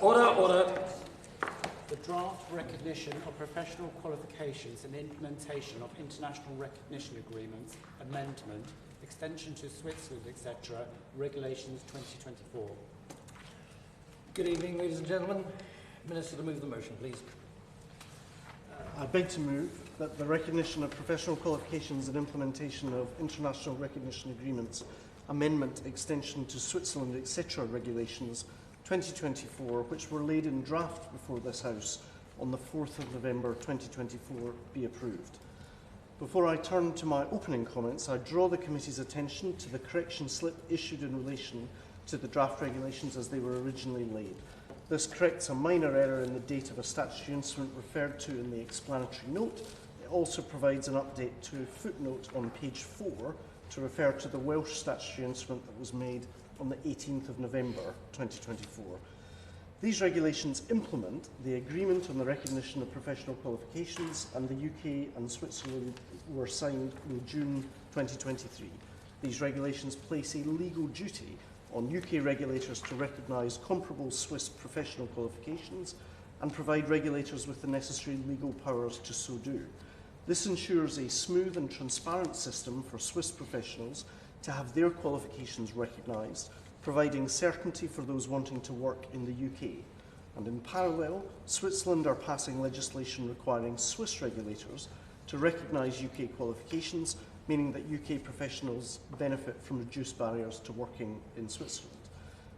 Order. The draft recognition of professional qualifications and implementation of international recognition agreements, amendment, extension to Switzerland, etc., Regulations 2024. Good evening, ladies and gentlemen. Minister, to move the motion, please. I beg to move that the recognition of professional qualifications and implementation of international recognition agreements, amendment, extension to Switzerland, etc. Regulations 2024, which were laid in draft before this House on the 4th of November 2024, be approved. Before I turn to my opening comments, I draw the Committee's attention to the correction slip issued in relation to the draft regulations as they were originally laid. This corrects a minor error in the date of a statutory instrument referred to in the explanatory note. It also provides an update to a footnote on page 4 to refer to the Welsh statutory instrument that was made on the 18th of November 2024. These regulations implement the agreement on the recognition of professional qualifications, and the UK and Switzerland were signed in June 2023. These regulations place a legal duty on UK regulators to recognise comparable Swiss professional qualifications and provide regulators with the necessary legal powers to so do. This ensures a smooth and transparent system for Swiss professionals to have their qualifications recognised, providing certainty for those wanting to work in the UK. And in parallel, Switzerland are passing legislation requiring Swiss regulators to recognise UK qualifications, meaning that UK professionals benefit from reduced barriers to working in Switzerland.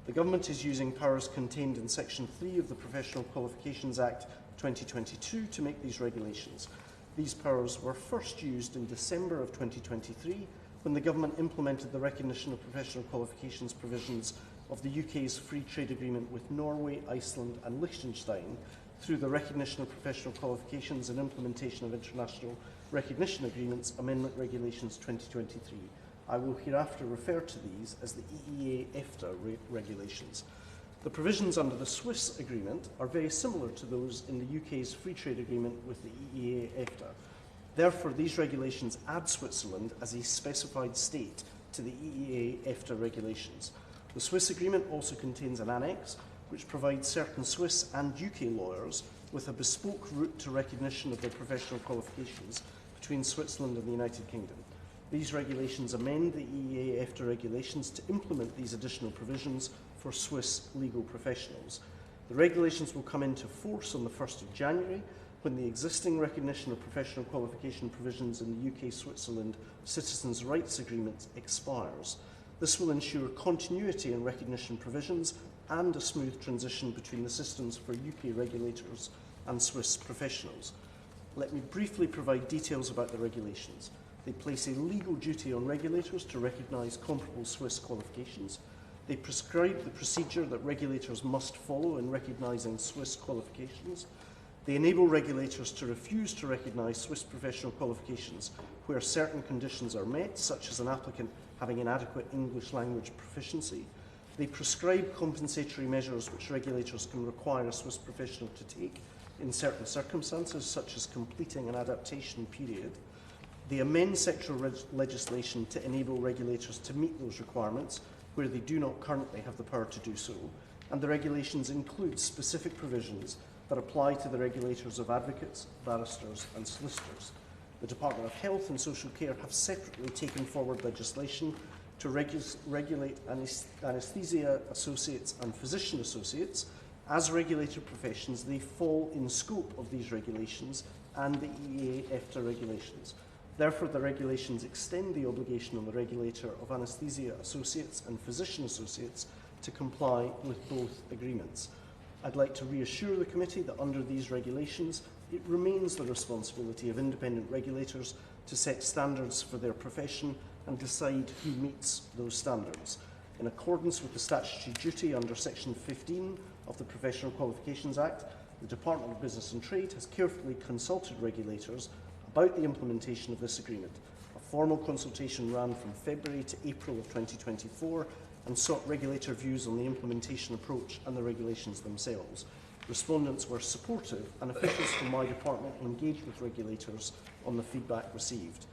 The Government is using powers contained in Section 3 of the Professional Qualifications Act 2022 to make these regulations. These powers were first used in December of 2023 when the Government implemented the recognition of professional qualifications provisions of the UK's free trade agreement with Norway, Iceland and Liechtenstein through the recognition of professional qualifications and implementation of international recognition agreements, Amendment Regulations 2023. I will hereafter refer to these as the EEA-EFTA regulations. The provisions under the Swiss agreement are very similar to those in the UK's free trade agreement with the EEA-EFTA. Therefore, these regulations add Switzerland as a specified state to the EEA-EFTA regulations. The Swiss agreement also contains an annex which provides certain Swiss and UK lawyers with a bespoke route to recognition of their professional qualifications between Switzerland and the United Kingdom. These regulations amend the EEA-EFTA regulations to implement these additional provisions for Swiss legal professionals. The regulations will come into force on the 1st of January, when the existing recognition of professional qualification provisions in the UK-Switzerland Citizens' Rights Agreement expires. This will ensure continuity in recognition provisions and a smooth transition between the systems for UK regulators and Swiss professionals. Let me briefly provide details about the regulations. They place a legal duty on regulators to recognise comparable Swiss qualifications. They prescribe the procedure that regulators must follow in recognising Swiss qualifications. They enable regulators to refuse to recognise Swiss professional qualifications where certain conditions are met, such as an applicant having inadequate English language proficiency. They prescribe compensatory measures which regulators can require a Swiss professional to take in certain circumstances, such as completing an adaptation period. They amend sectoral legislation to enable regulators to meet those requirements where they do not currently have the power to do so. And the regulations include specific provisions that apply to the regulators of advocates, barristers and solicitors. The Department of Health and Social Care have separately taken forward legislation to regulate anaesthesia associates and physician associates. As regulated professions, they fall in scope of these regulations and the EEA-EFTA regulations. Therefore, the regulations extend the obligation on the regulator of anaesthesia associates and physician associates to comply with both agreements. I'd like to reassure the Committee that under these regulations, it remains the responsibility of independent regulators to set standards for their profession and decide who meets those standards. In accordance with the statutory duty under Section 15 of the Professional Qualifications Act, the Department of Business and Trade has carefully consulted regulators about the implementation of this agreement. A formal consultation ran from February to April of 2024 and sought regulator views on the implementation approach and the regulations themselves. Respondents were supportive, and officials from my department engaged with regulators on the feedback received.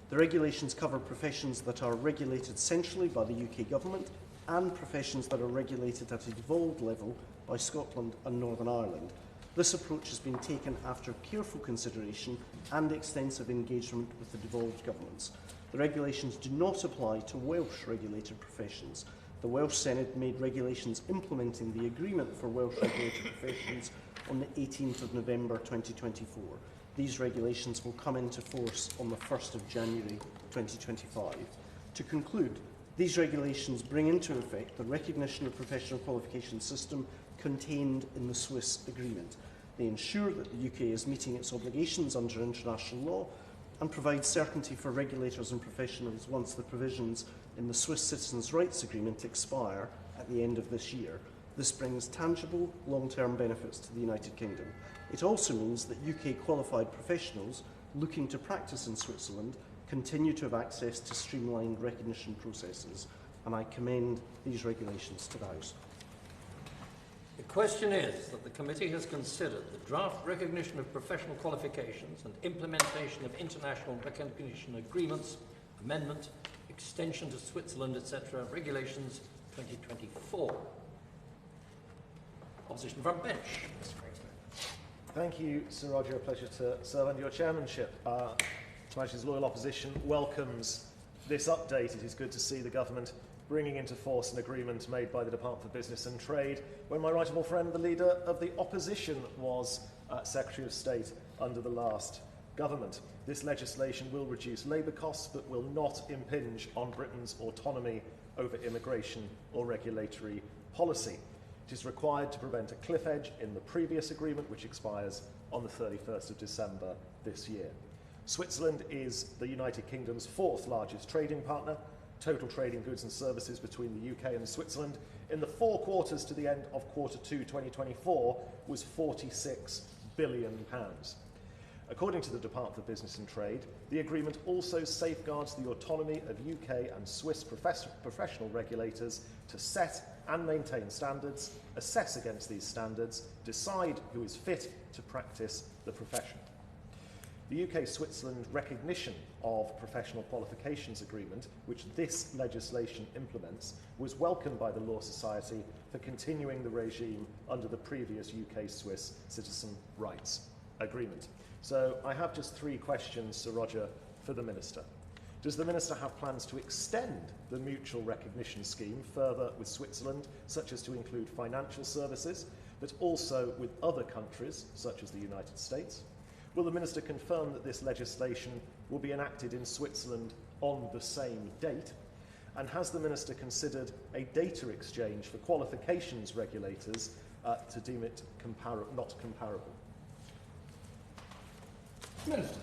The regulations cover professions that are regulated centrally by the UK Government and professions that are regulated at a devolved level by Scotland and Northern Ireland. This approach has been taken after careful consideration and extensive engagement with the devolved governments. The regulations do not apply to Welsh regulated professions. The Welsh Senate made regulations implementing the agreement for Welsh regulated professions on the 18th of November 2024. These regulations will come into force on the 1st of January 2025. To conclude, these regulations bring into effect the recognition of professional qualification system contained in the Swiss agreement. They ensure that the UK is meeting its obligations under international law and provide certainty for regulators and professionals once the provisions in the Swiss Citizens' Rights Agreement expire at the end of this year. This brings tangible, long-term benefits to the United Kingdom. It also means that UK qualified professionals looking to practice in Switzerland continue to have access to streamlined recognition processes, and I commend these regulations to the House. The question is that the committee has considered the draft recognition of professional qualifications and implementation of international recognition agreements, amendment, extension to Switzerland, etc., regulations 2024. Opposition front bench. Thank you, Sir Roger. A pleasure to serve under your chairmanship. Her Majesty's loyal opposition welcomes this update. It is good to see the government bringing into force an agreement made by the Department for Business and Trade when my right honourable friend, the leader of the opposition, was Secretary of State under the last government. This legislation will reduce labour costs but will not impinge on Britain's autonomy over immigration or regulatory policy. It is required to prevent a cliff edge in the previous agreement, which expires on the 31st of December this year. Switzerland is the United Kingdom's fourth largest trading partner. Total trading goods and services between the UK and Switzerland in the 4 quarters to the end of Q2 2024 was £46 billion. According to the Department for Business and Trade, the agreement also safeguards the autonomy of UK and Swiss professional regulators to set and maintain standards, assess against these standards, decide who is fit to practice the profession. The UK-Switzerland recognition of professional qualifications agreement, which this legislation implements, was welcomed by the Law Society for continuing the regime under the previous UK-Swiss citizen rights agreement. So I have just 3 questions, Sir Roger, for the Minister. Does the Minister have plans to extend the mutual recognition scheme further with Switzerland, such as to include financial services, but also with other countries, such as the United States? Will the Minister confirm that this legislation will be enacted in Switzerland on the same date? And has the Minister considered a data exchange for qualifications regulators to deem it not comparable? Minister.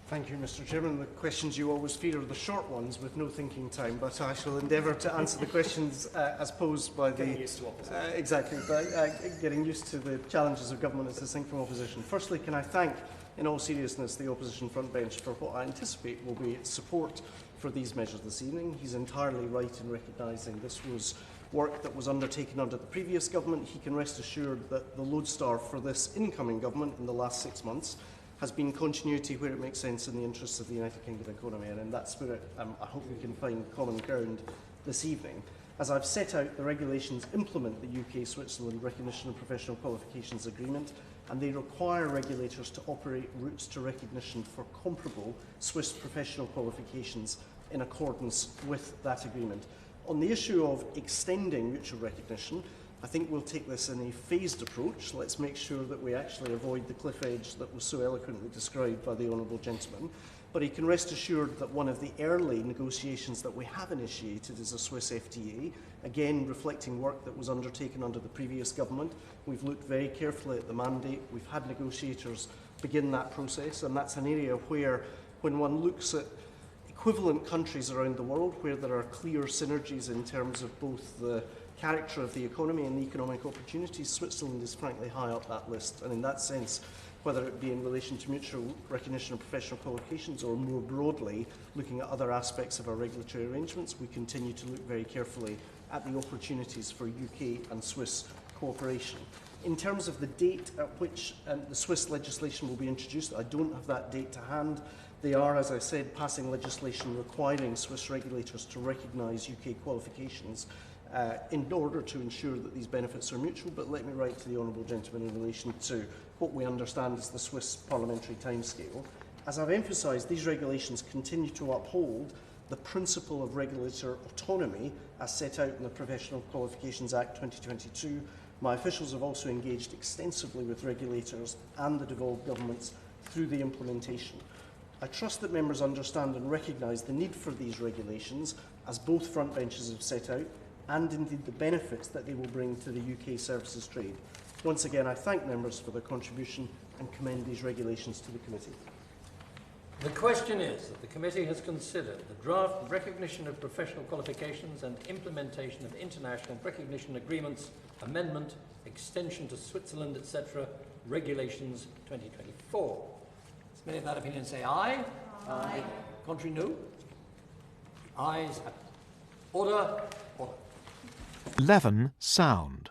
Thank you, Mr. Chairman. The questions you always fear are the short ones with no thinking time, but I shall endeavour to answer the questions as posed by the... Getting used to opposition. Exactly, but getting used to the challenges of government as distinct from opposition. Firstly, can I thank, in all seriousness, the opposition front bench for what I anticipate will be its support for these measures this evening. He's entirely right in recognising this was work that was undertaken under the previous government. He can rest assured that the lodestar for this incoming government in the last 6 months has been continuity where it makes sense in the interests of the United Kingdom economy, and in that spirit I hope we can find common ground this evening. As I've set out, the regulations implement the UK-Switzerland Recognition of Professional Qualifications Agreement, and they require regulators to operate routes to recognition for comparable Swiss professional qualifications in accordance with that agreement. On the issue of extending mutual recognition, I think we'll take this in a phased approach. Let's make sure that we actually avoid the cliff edge that was so eloquently described by the Honourable Gentleman. But he can rest assured that one of the early negotiations that we have initiated is a Swiss FTA, again reflecting work that was undertaken under the previous government. We've looked very carefully at the mandate. We've had negotiators begin that process, and that's an area where, when one looks at equivalent countries around the world, where there are clear synergies in terms of both the character of the economy and the economic opportunities, Switzerland is frankly high up that list. And in that sense, whether it be in relation to mutual recognition of professional qualifications or more broadly looking at other aspects of our regulatory arrangements, we continue to look very carefully at the opportunities for UK and Swiss cooperation. In terms of the date at which the Swiss legislation will be introduced, I don't have that date to hand. They are, as I said, passing legislation requiring Swiss regulators to recognise UK qualifications in order to ensure that these benefits are mutual. But let me write to the Honourable Gentleman in relation to what we understand is the Swiss parliamentary timescale. As I've emphasised, these regulations continue to uphold the principle of regulator autonomy as set out in the Professional Qualifications Act 2022. My officials have also engaged extensively with regulators and the devolved governments through the implementation. I trust that members understand and recognise the need for these regulations, as both frontbenchers have set out, and indeed the benefits that they will bring to the UK services trade. Once again, I thank members for their contribution and commend these regulations to the committee. The question is that the committee has considered the draft Recognition of Professional Qualifications and Implementation of International Recognition Agreements, Amendment, Extension to Switzerland, etc., Regulations 2024. As many of that opinion say aye. Aye. Contrary, no. Ayes have it. Order. Order. 11 sound.